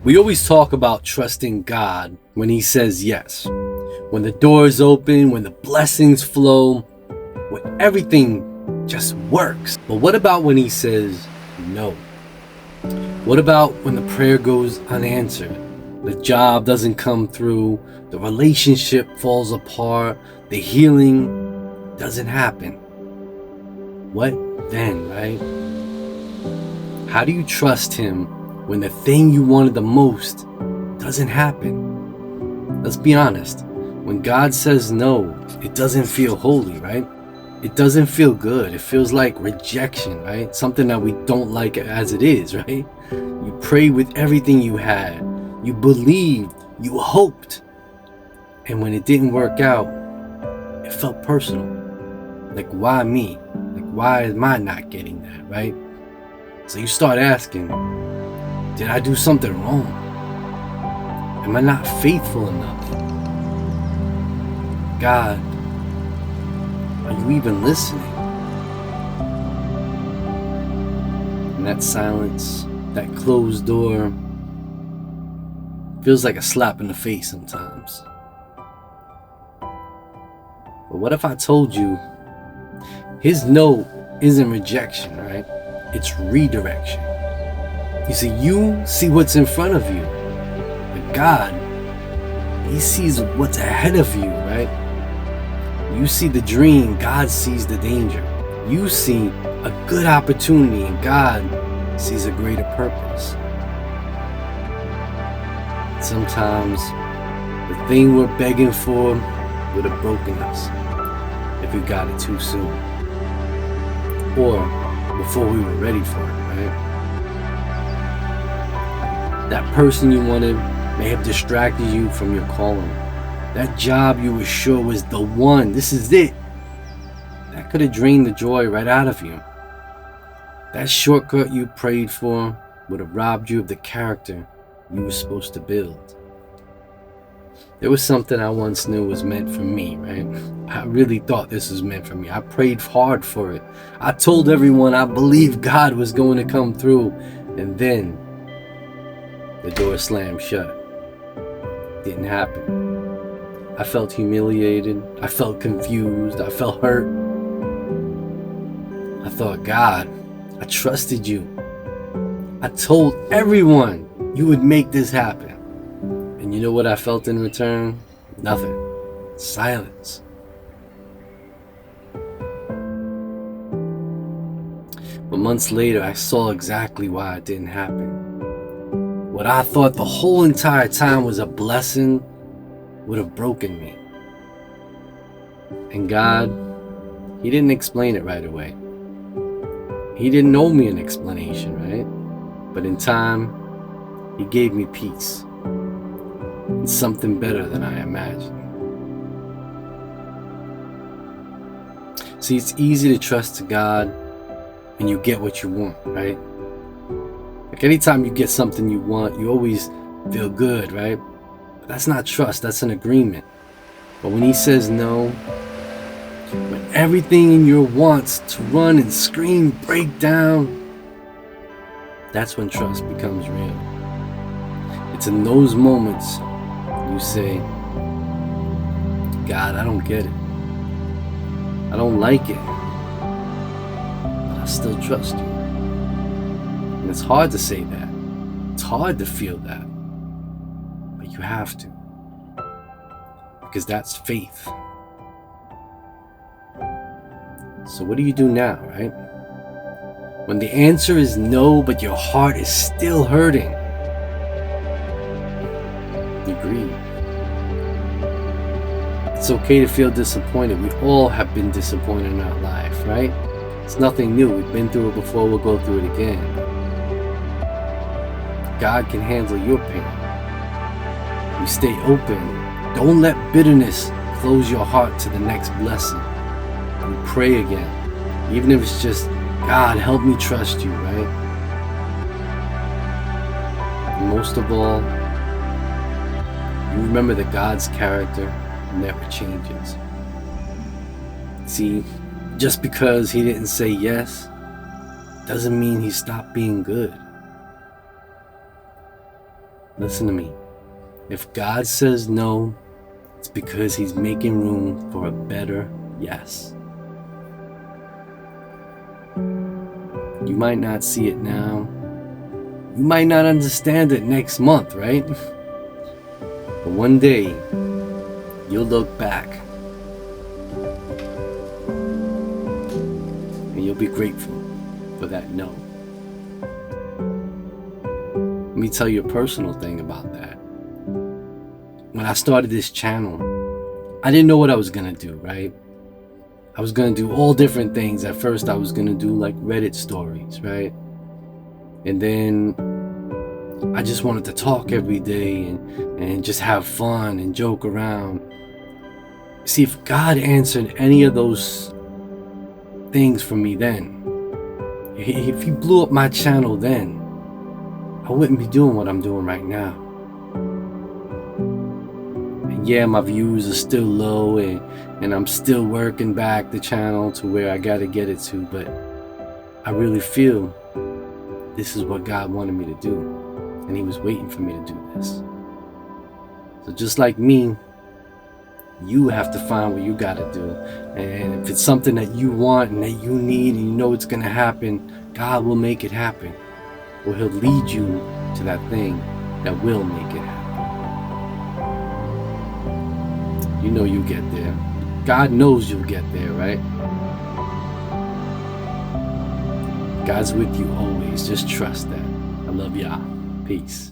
We always talk about trusting God when He says yes, when the doors open, when the blessings flow, when everything just works. But what about when He says no? What about when the prayer goes unanswered? The job doesn't come through, the relationship falls apart, the healing doesn't happen. What then, right? How do you trust Him when the thing you wanted the most doesn't happen? Let's be honest. When God says no, it doesn't feel holy, right? It doesn't feel good. It feels like rejection, right? Something that we don't like as it is, right? You prayed with everything you had. You believed. You hoped. And when it didn't work out, it felt personal. Like, why me? Like, why am I not getting that, right? So you start asking, did I do something wrong? Am I not faithful enough? God, are you even listening? And that silence, that closed door, feels like a slap in the face sometimes. But what if I told you His no isn't rejection, right? It's redirection. You see, you see what's in front of you, but God, He sees what's ahead of you, right? You see the dream, God sees the danger. You see a good opportunity, and God sees a greater purpose. Sometimes the thing we're begging for would have broken us if we got it too soon, or before we were ready for it, right? That person you wanted may have distracted you from your calling. That job you were sure was the one, this is it, that could have drained the joy right out of you. That shortcut you prayed for would have robbed you of the character you were supposed to build. There was something I once knew was meant for me, right? I really thought this was meant for me. I prayed hard for it. I told everyone I believed God was going to come through, and then the door slammed shut. It didn't happen. I felt humiliated. I felt confused. I felt hurt. I thought, God, I trusted you. I told everyone you would make this happen. And you know what I felt in return? Nothing. Silence. But months later, I saw exactly why it didn't happen. What I thought the whole entire time was a blessing would have broken me. And God, He didn't explain it right away. He didn't owe me an explanation, right? But in time, He gave me peace. And something better than I imagined. See, it's easy to trust God when you get what you want, right? Like anytime you get something you want, you always feel good, right? But that's not trust, that's an agreement. But when He says no, when everything in your wants to run and scream, break down, that's when trust becomes real. It's in those moments you say, God, I don't get it. I don't like it. But I still trust you. And it's hard to say that. It's hard to feel that. But you have to. Because that's faith. So what do you do now, right? When the answer is no, but your heart is still hurting. You grieve. It's okay to feel disappointed. We all have been disappointed in our life, right? It's nothing new. We've been through it before. We'll go through it again. God can handle your pain. You stay open. Don't let bitterness close your heart to the next blessing. You pray again. Even if it's just, God, help me trust you, right? And most of all, you remember that God's character never changes. See, just because He didn't say yes doesn't mean He stopped being good. Listen to me. If God says no, it's because he's making room for a better yes. You might not see it now. You might not understand it next month, right? But one day, you'll look back and you'll be grateful for that no. Let me tell you a personal thing about that. When I started this channel, I didn't know what I was gonna do, right? I was gonna do all different things. At first, I was gonna do like Reddit stories, right? And then I just wanted to talk every day and just have fun and joke around. See, if God answered any of those things for me then, if he blew up my channel then, I wouldn't be doing what I'm doing right now. And yeah, my views are still low and I'm still working back the channel to where I gotta get it to, but I really feel this is what God wanted me to do, and he was waiting for me to do this. So just like me, you have to find what you gotta do. And if it's something that you want and that you need and you know it's gonna happen, God will make it happen. Or he'll lead you to that thing that will make it happen. You know you'll get there. God knows you'll get there, right? God's with you always. Just trust that. I love y'all. Peace.